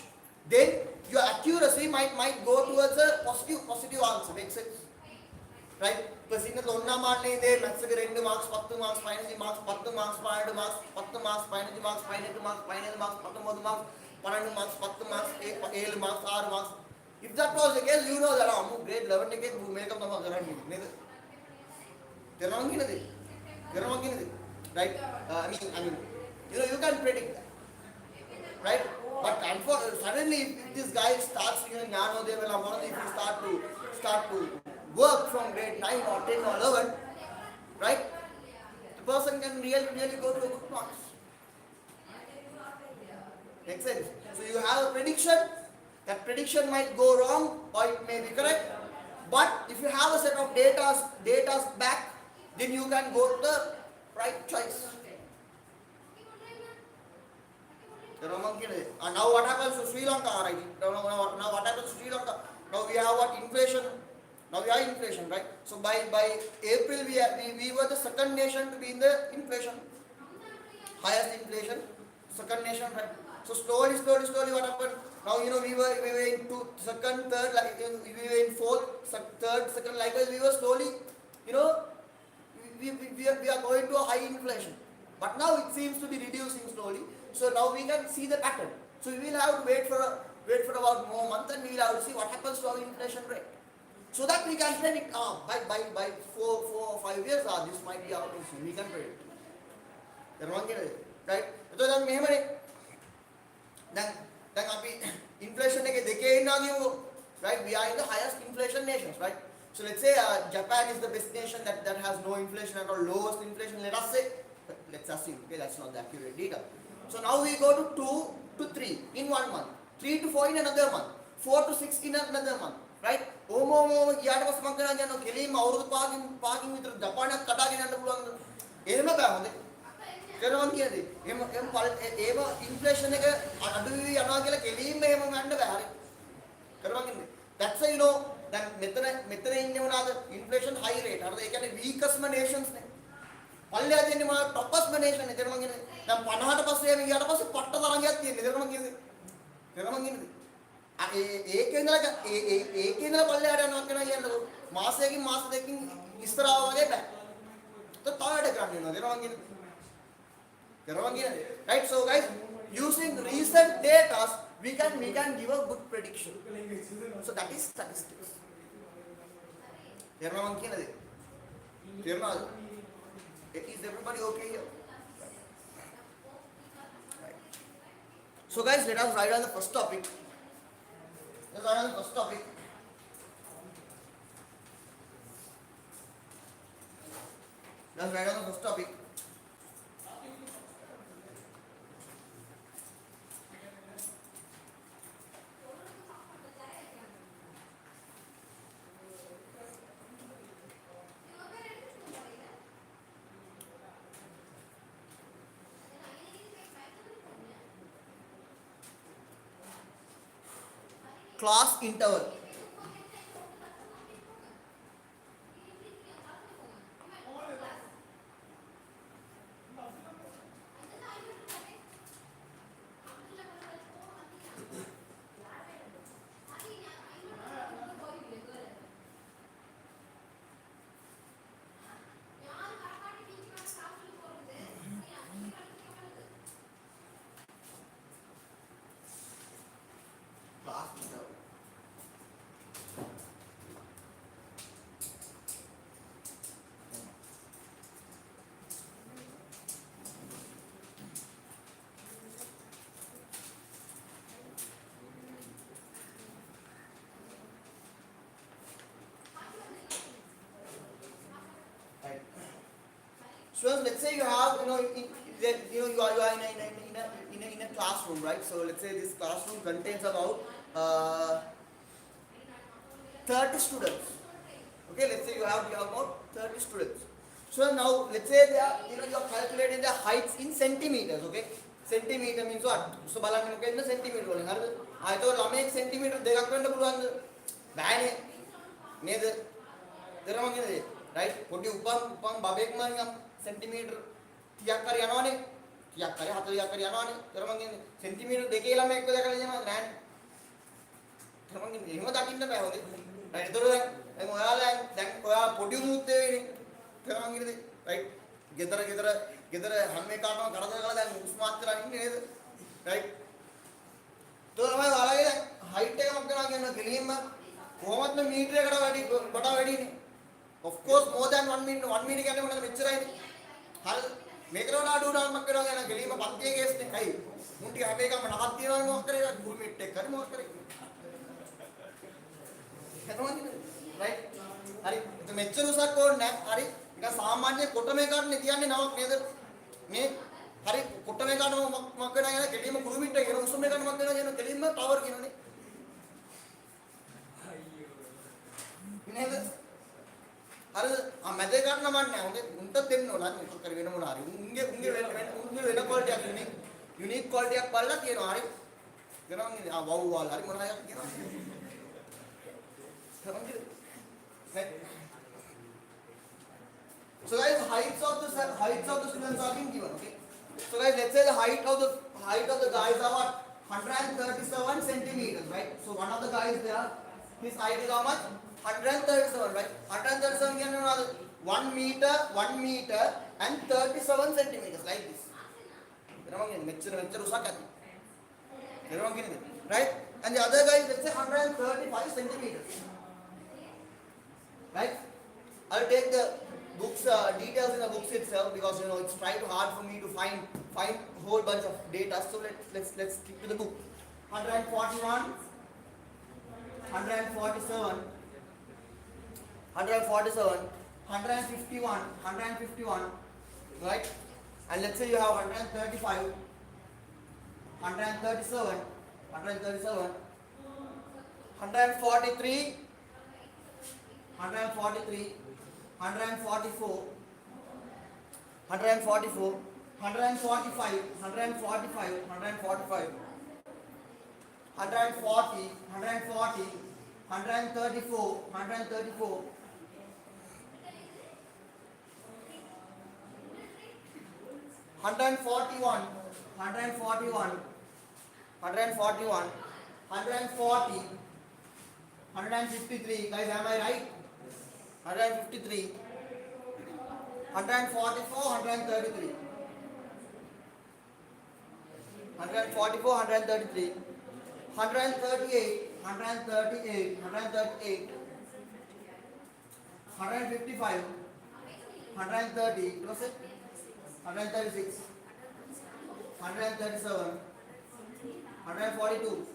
then your accuracy might go towards a positive answer. Makes sense? Right? Plus in the Lonna Marne, they maths again marks, 10 marks, 15 marks, 10 marks, 5 marks, 10 marks, 15 marks, 5 marks, 5 marks, 10 marks, 12 marks, 10 marks, 7 marks, 6 marks. If that was the case, you know that grade 11 ticket you make up the marks around right? I mean, you can predict that, right? But suddenly, if this guy starts, if you start to work from grade 9 or 10 or 11, right? The person can really go to a good marks. Makes sense? So you have a prediction. That prediction might go wrong or it may be correct. But if you have a set of data's back, then you can go to the right choice. And now what happens to Sri Lanka, right? Now what happens to Sri Lanka? Now we have what? Inflation. Now we are inflation, right? So by April we were the second nation to be in the inflation. Highest inflation. Second nation, right? So slowly what happened? Now we were in second, third, like we were in fourth, third, second, likewise we were slowly, we are going to a high inflation. But now it seems to be reducing slowly. So now we can see the pattern. So we will have to wait for about more month and we will have to see what happens to our inflation rate. So that we can predict, by 4 or 5 years, this might be our issue. We can predict. Right? So then inflation right? We are in the highest inflation nations, right? So let's say Japan is the best nation that has no inflation at all, lowest inflation. Let's assume, okay, that's not the accurate data. So now we go to 2 to 3 in 1 month, 3 to 4 in another month, 4 to 6 in another month, right? Inflation that's why that inflation high rate are the weakest nations. Toppest nation right? So guys, using recent data, we can give a good prediction. So that is statistics. Is everybody okay here? Right. So guys, let us write on the first topic. Let's write on the first topic. Let's write on the first topic. Class interval. Class interval. Right. So let's say you have, you are in a classroom, right? So let's say this classroom contains about 30 students. Okay, let's say you have about 30 students. So now let's say they are, you are calculating the heights in centimeters. Okay, centimeter means what? So බලන්න මොකෙන්ද centimeter වලින් හරිද? ආයතෝ ළමයෙක් centimeter දෙකක් වෙන්න පුළුවන්ද? බෑනේ. නේද? තේරෙනවද? right? පොඩි උපම් බබෙක්ම නිකන් centimeter 30ක් හරි යනවනේ. 30ක් හරි 40ක් හරි යනවනේ. තේරෙනවද? centimeter දෙකේ ළමයෙක්ව දැකලා යනවා නෑනේ. තේරෙනවද? එහෙම දකින්න බෑ හොඳේ. right? ඒතකොට දැන් ඔයාලා දැන් ඔයා පොඩි උමුත් වෙන්නේ. තේරෙනවද? right? ගෙදර හැම එකකටම කරදර කරලා දැන් උස්මාත් කරලා ඉන්නේ නේද? right? තෝරම ඔයාලගේ දැන් height එක මොකද කියනවා කෙලින්ම කොහොමද මීටරයකට වැඩි කොට වැඩිනේ? of course more than 1 meter කියන්නේ මොනවද මෙච්චරයිනේ. හරි මේකට වඩා අඩු උනාමක් කරනවා කියන කෙලින්ම පන්තියේ කේස් නේ. හයි මුන් ටික හැම එකම නහක් තියනවනේ මොකක් කරේ ගුරු මීට් එක හරි මොකක් කරේ. හතමන්නේ right? හරි ඒක මෙච්චර උසක් ඕනේ නැහැ. හරි නිකන් සාමාන්‍ය කොට මේකටනේ කියන්නේ නමක් නේද? මේ හරි කොට මේකට මොකක් වෙනා කියන කෙලින්ම ගුරු මීට් එක කියන උසම මේකට මොකක් වෙනා කියන කෙලින්ම ටවර් කියනනේ. නේද? අර මැද ගන්න මන්නේ හොඳේ උන්ට දෙන්න ඕන අර මොකක් කර වෙන මොන හරි උන්ගේ වෙන ක්වොලිටි එකක් යුනික් ක්වොලිටි එකක් බලලා කියනවා හරි ගනන්නේ ආ වව් වල හරි මොන හරි කියනවා so guys heights of the students are being given. Okay, so guys let's say the height of the guys are what 137 centimeters, right? So one of the guys there, his height is how much? 137, right? 137 කියන්නේ මොනවද? 1 meter and 37 centimeters like this. එනවා මෙච්චර උසක් ඇති. එනවා කියන්නේ right? And the other guy is let's say 135 centimeters. Right? I'll take the books details in the books itself because it's quite hard for me to find a whole bunch of data. So let's stick to the book. 141, 147, 151, right? And let's say you have 135, 137, 143, 144, 145, 134, 141, 140, 153, guys, am I right? 153, 144, 133, 144, 133, 138, 155, 130, close it, 136, 137, 142,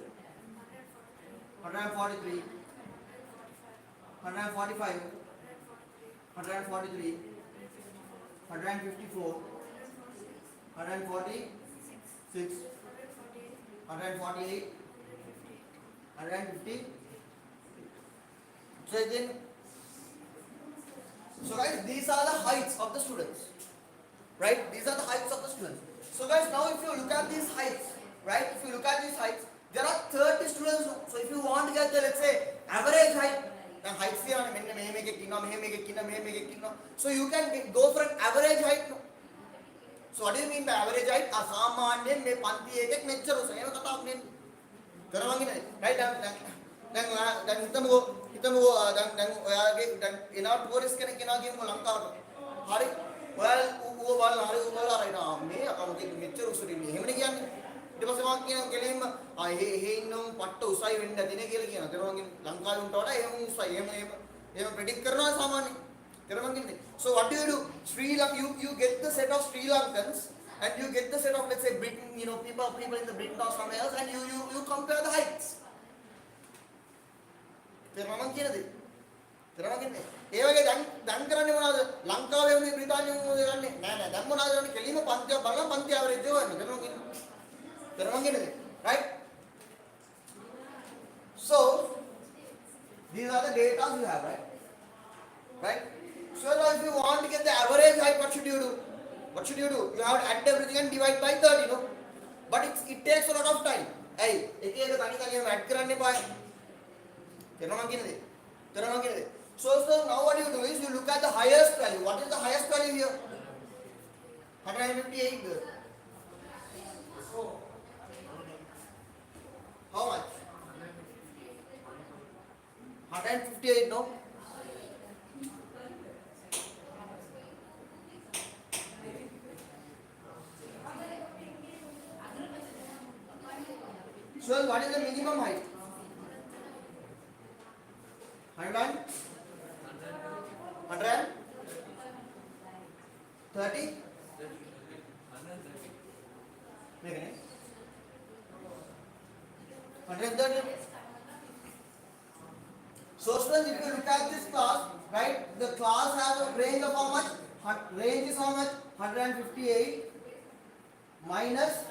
143, 145, 143, 154, 146, 148, 150. So guys, these are the heights of the students, right? These are the heights of the students. So guys, now if you look at these heights, right? If you look at these heights, there are 30 students. So if you want to get the, let's say, average height, then heights here, so you can go for an average height. So what do you mean by average height? අසාමාන්‍යයෙන් මේ පන්ති එකෙක් මෙච්චර උස. එහෙම කතාවක් නෙමෙයි. කරවන්නේ right? දැන් හිතමුකෝ දැන් ඔයාගේ දැන් එනවා ටුවරිස්ට් කෙනෙක් එනවා කියමුකෝ ලංකාවට. හරි. ඔයාලා ඌව බලලා හරි ඌව බලලා right මේ අකමකෙක් මෙච්චර උසට ඉන්නේ. එහෙමනේ කියන්නේ. ඊට පස්සේ මම කියනවා කෙලින්ම එහෙ ඉන්නවම පට්ට උසයි වෙන්න ඇතිනේ කියලා කියනවා. කරවන්නේ ලංකාවේ උන්ට වඩා එහෙම උසයි. එහෙම ප්‍රෙඩික්ට් කරනවා සාමාන්‍යයෙන්. So what do? Sri Lanka, you get the set of Sri Lankans and you get the set of, let's say, Britain, people in the Britain or somewhere else, and you compare the heights. තේරුණාද කියනද? තේරුණාද කියන්නේ? ඒ වගේ දැන් කරන්නේ මොනවද? ලංකාවේ වුණේ බ්‍රිතාන්‍යයේ වුණේ කරන්නේ නෑ දැන් මොනවද කරන්නේ? කෙලිම පන්තිය බලලා පන්ති ඇවරේජ් එක ගන්න. තේරුණාද කියන්නේ? තේරුණාද කියන්නේ? Right? So these are the data you have, right? right? So now if you want to get the average height, what should you do? What should you do? You have to add everything and divide by 30, no? But it takes a lot of time. Hey, एक तानी तानी हम add करने पाए. तेरा मांग किने दे? तेरा मांग किने दे? So now what you do is you look at the highest value. What is the highest value here? 158. How much? 158, no? So what is the minimum height? 100? 130? Make it. 130. So students, if you look at this class, right, the class has a range of how much? Range is how much? 158 minus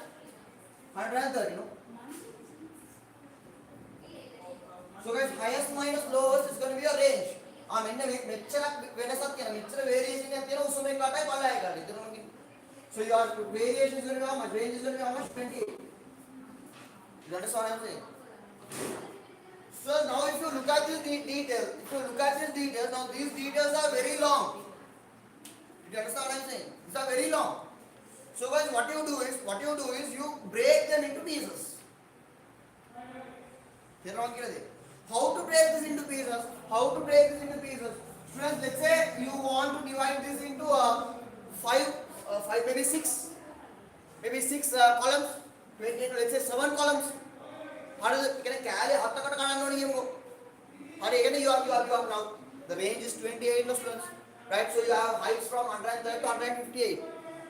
130, no? So guys, highest minus lowest is going to be a range. मैंने वेने साथ क्या mixer variation है तेरा उसमें काटा है पाला है गाड़ी तेरा mummy. So your variation is going to be how much? Range is going to be how much? 28. You understand what I'm saying? So now if you look at this detail, now these details are very long. You understand what I'm saying? These are very long. So guys, what you do is you break them into pieces. How to break this into pieces? Students, let's say you want to divide this into five, maybe six columns. Let's say 7 columns. How does it? Can I carry? How you have now. The range is 28, no students, right? So you have heights from 130 to 158.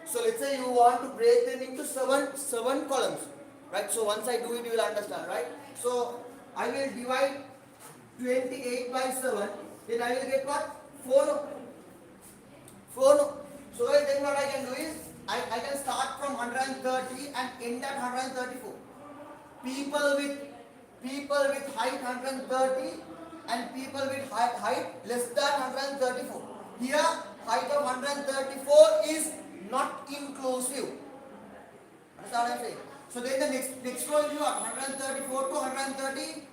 So let's say you want to break them into seven columns, right? So once I do it, you will understand, right? So I will divide 28 by 7. Then I will get what? 4. So then what I can do is I can start from 130 and end at 134. People with height 130 and people with height less than 134. Here height of 134 is not inclusive. Understand what I am saying? So then the next row you are 134 to 138.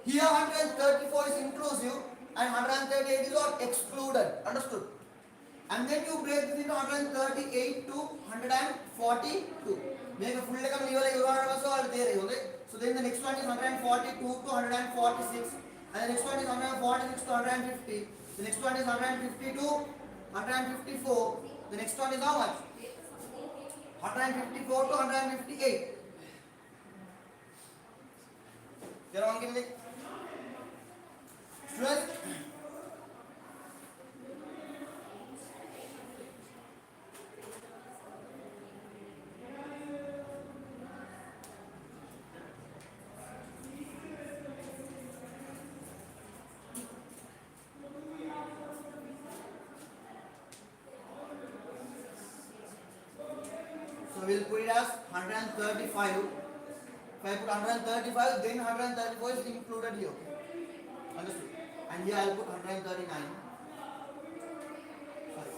Here 134 is inclusive and 138 is not excluded. Understood? And then you break this into 138 to 142. Make a full level okay? So then the next one is 142 to 146. And the next one is 146 to 150. The next one is 150 to 154. The next one is how much? 154 to 158. There are one students. So we'll put it as 135. If I put 135, then 134 is included here. Understood? And here I'll put 139. Sorry.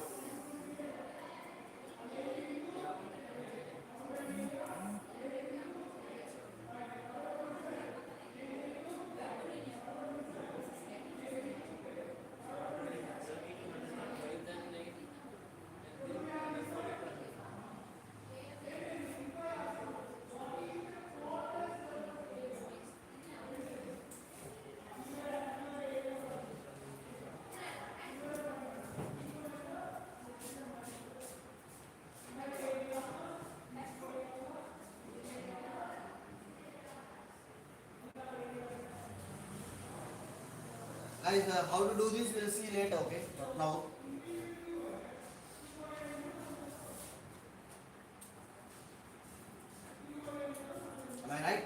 Guys, how to do this we'll see later, okay? But now, am I right?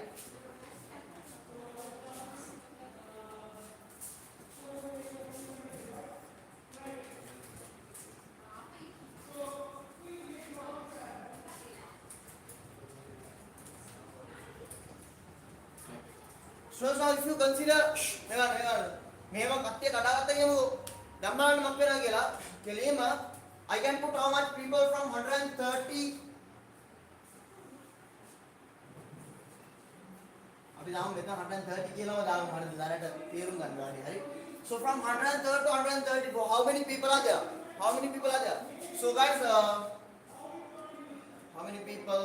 So now if you consider, hang on. මේව කට්ටිය කඩාගත්ත කියමු. දැන් බලන්න මම කරා කියලා. කෙලින්ම I can put how much people from 130 අපි දාමු මෙතන 130 කියලාම දාමු හරිද? දැනට තේරුම් ගන්න ඕනේ. හරි. So from 130 to 134, how many people are there? How many people are there? So guys, how many people?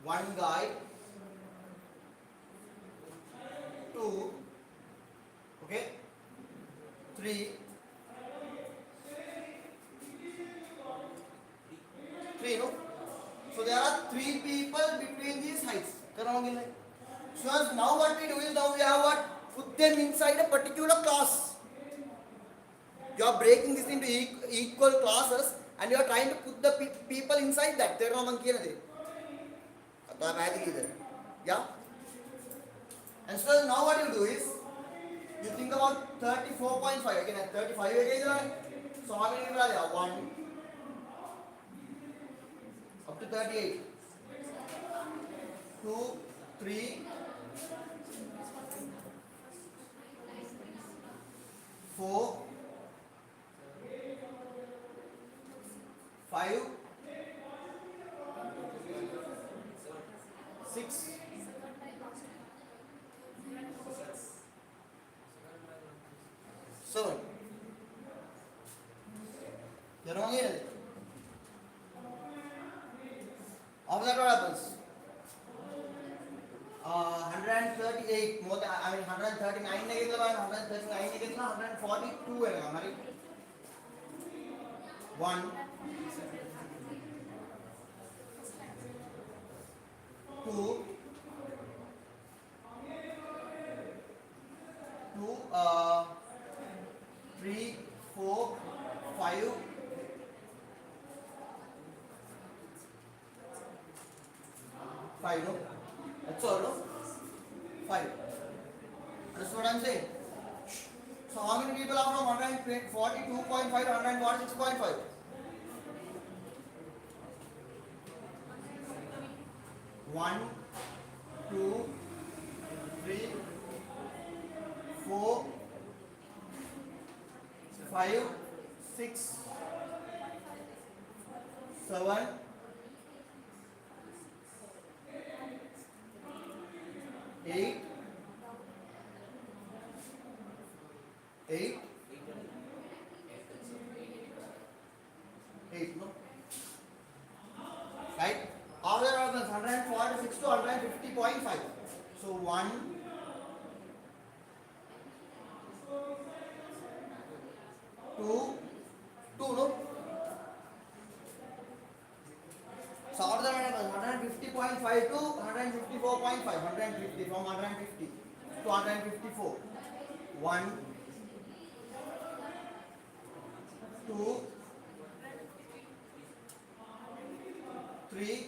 One guy, two, okay, three, no? So there are three people between these heights. Correct? So now what we do is now we have what? Put them inside a particular class. You are breaking this into equal classes and you are trying to put the people inside that. Yeah? And so now what you do is you think about 34.5. Again, 35 again. So how many people are there? 1 up to 38. 2, 3, 4, 5, 6, 7. You're wrong here. After that what happens? 138 more than, I mean 139 again, 139 again, 142 again, right? 1, 2, 3, 4, 5, 5, no? That's all, no? 5. Understand what I'm saying? So how many people are from 142.5 to 146.5? 1, 2, 3, 4, 5, 6, 7, 8, 8, 8, no? Right? After that, 146 to 150.5. So 1, 2, no? So after that, 150.5 to 154.5, 150 from 150 to 154. 1, 2, 3.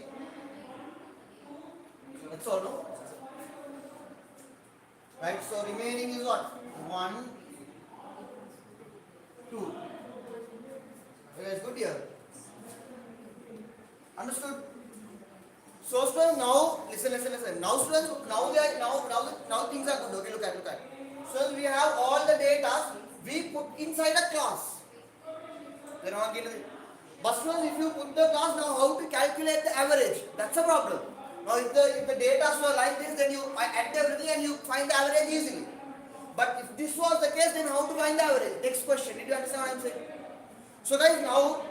That's all, no? Right, so remaining is what? 1, 2. You guys good here? Understood? So students, now listen. Now students, now things are good. Okay, look at. So we have all the data we put inside a class. But students, if you put the class, now how to calculate the average? That's a problem. Now if the data were like this, then you add everything and you find the average easily. But if this was the case, then how to find the average? Next question. Did you understand what I'm saying? So guys, now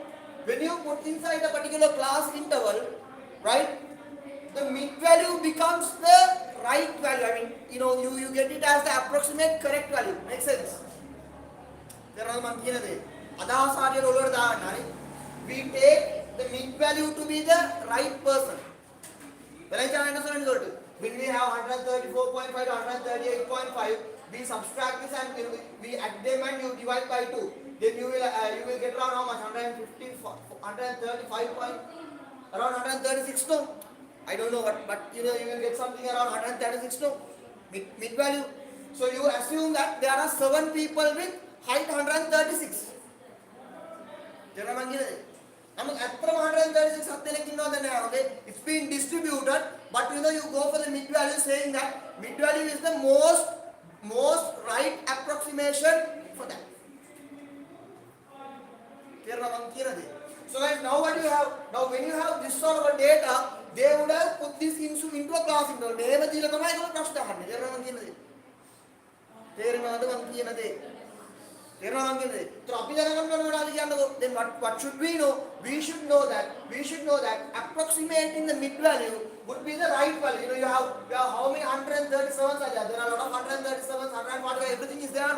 when you put inside a particular class interval, right, the mid value becomes the right value. I mean, you get it as the approximate correct value. Makes sense? We take the mid value to be the right person. When we have 134.5 to 138.5, we subtract this and we add them and you divide by 2. Then you will get around how much? 135 point, around 136 no? I don't know what, but you will get something around 136 no? Mid value. So you assume that there are 7 people with height 136. നമുക്ക് എത്ര 136 ഹത്തിലേക്കുണ്ടോ തന്നെയാണ്. Okay, it's been distributed, but you go for the mid value, saying that mid value is the most right approximation for that. So guys, now what you have, now when you have this sort of a data, they would have put this into a class interval. Then what should we know? We should know that approximating the mid value would be the right value. You have how many 137s are there? There are a lot of 137s, 145, everything is there.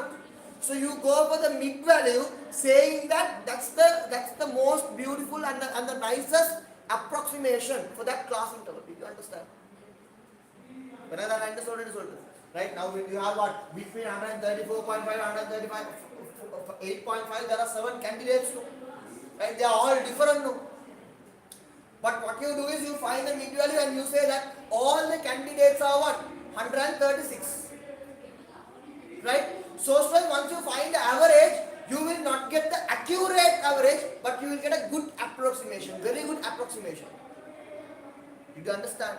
So you go for the mid value, saying that that's the most beautiful and the nicest approximation for that class interval. Did you understand? Whenever I understood, right now you have what between 134.5 and 135. 8.5, there are 7 candidates, right? They are all different. But what you do is you find the mid value and you say that all the candidates are what? 136, right? So once you find the average, you will not get the accurate average, but you will get a good approximation, very good approximation. Did you understand?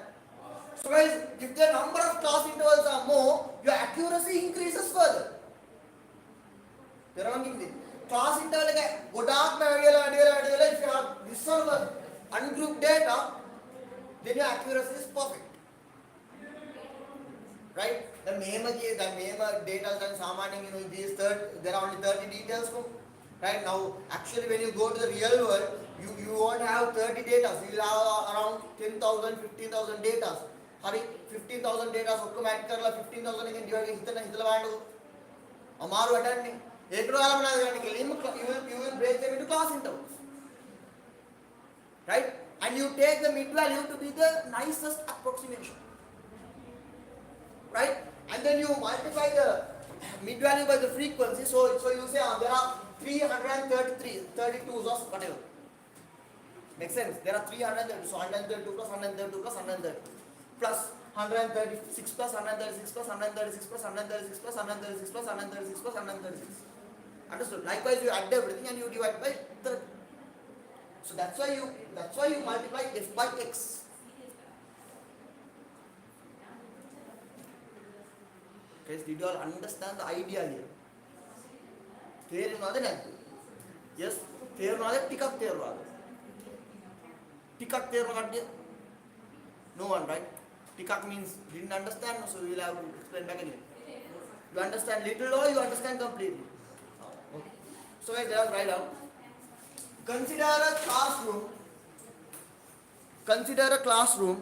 So guys, if the number of class intervals are more, your accuracy increases further. Class interval if you have this sort of ungrouped data, then your accuracy is perfect. Right? The name data and saman, these there are only 30 details. Right? Now actually when you go to the real world, you won't have 30 data. You will have around 10,000, 15,000 data. Sorry, 15,000 data, 15,000 again divided Amaru attending. You will break them into class intervals. Right? And you take the mid value to be the nicest approximation. Right? And then you multiply the mid value by the frequency. So you say there are 333, 32s or whatever. Makes sense? There are 332, so 132 plus 132 plus 132 plus 136 plus 136 plus 136 plus 136 plus 136 plus 136 plus 136. Understood? Likewise, you add everything and you divide by 30. So that's why you multiply f by x. Guys, did you all understand the idea here? Clear in other than yes, clear in other pick up there rather. Pick up there rather. No one, right? Pick up means didn't understand, so we will have to explain back again. You understand little or you understand completely. Okay. So guys, let us write down. Consider a classroom. Consider a classroom.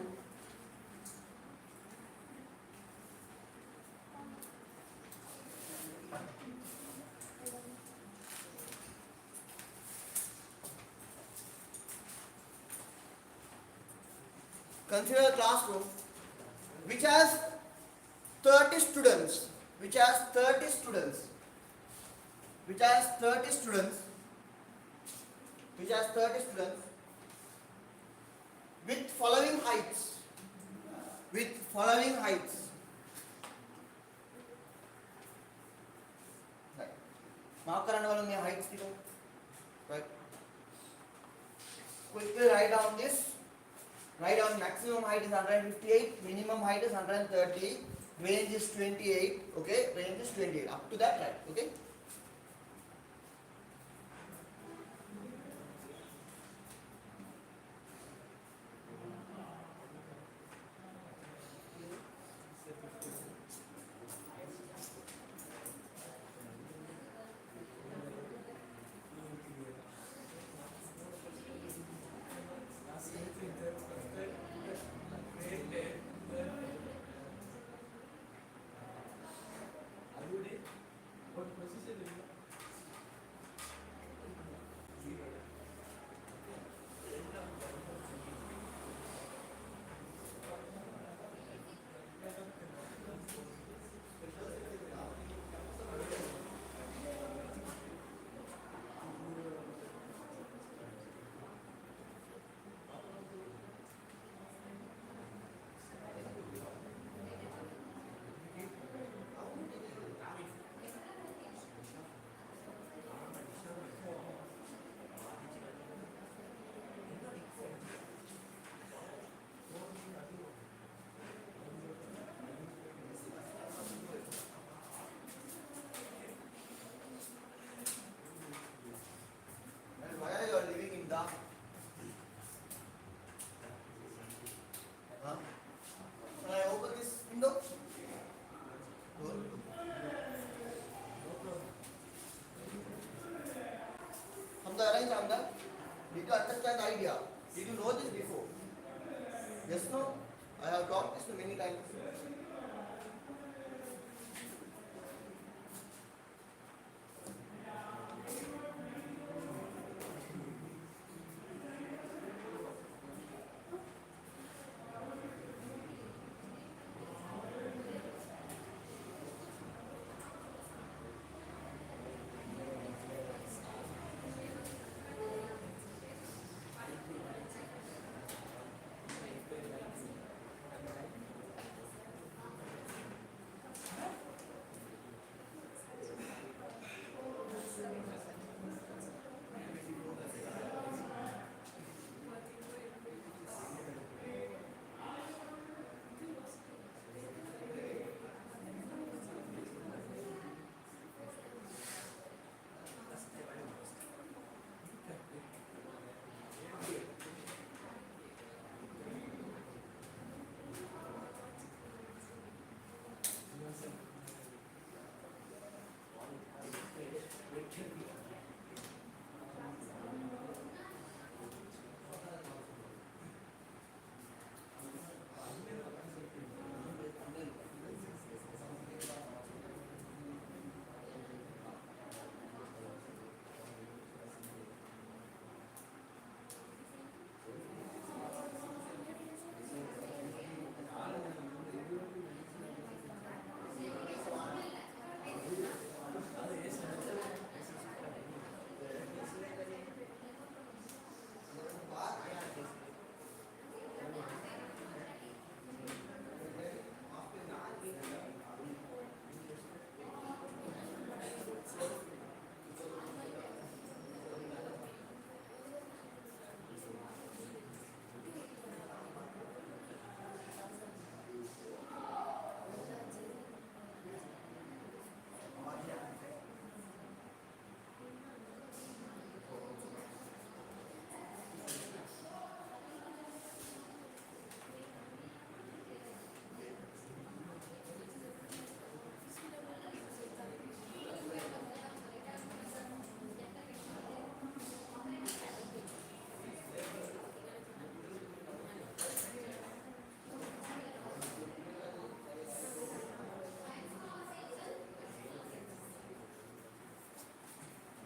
Consider a classroom which has 30 students. Which has 30 students. Which has 30 students. Which has 30 students with following heights. With following heights. Right. Mark करने वालों में heights दिखो. Right. Quickly write down this. Write down maximum height is 158, minimum height is 130, range is 28. Okay, range is 28. Up to that, right? Okay. What position? on that? Did you understand the idea? Did you know this before? Yes, no? I have taught this many times.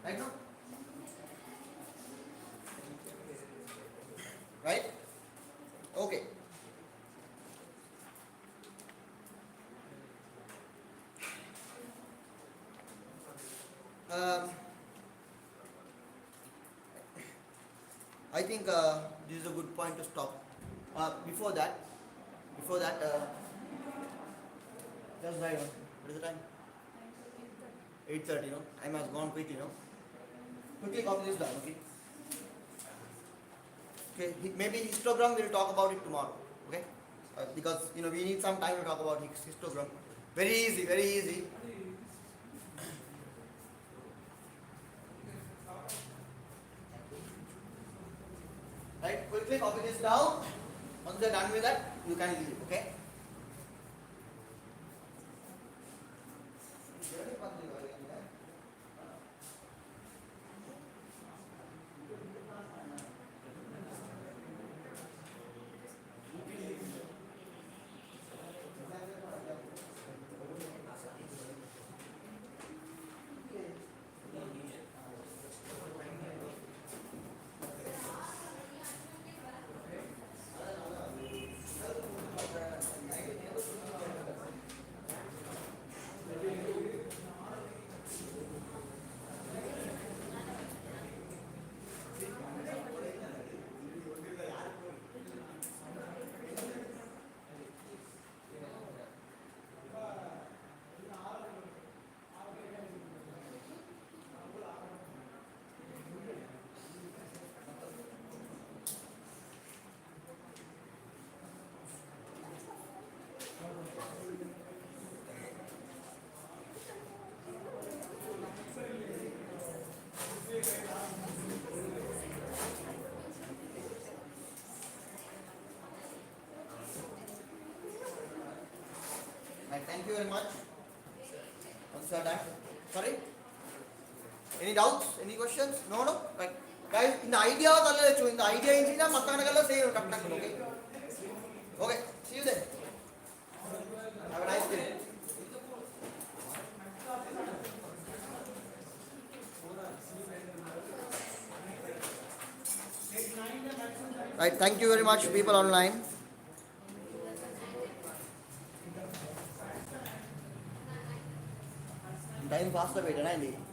Right now? Right? Okay. Um, I think this is a good point to stop. Before that, just right. What is the time? 8:30. No, time has gone quickly. No, quickly copy this down. Okay. Okay. Maybe histogram. We'll talk about it tomorrow. Okay. Because we need some time to talk about histogram. Very easy. Very easy. Right. Quickly copy this down. Once you're done with that, you can leave. Okay. Right, thank you very much. Once you are done. Sorry? Any doubts? Any questions? No, no? Right. Guys, in the idea of the in the idea in China, Matanagala say okay. Okay, see you then. Have a nice day. Right, thank you very much, people online. Time faster, wait,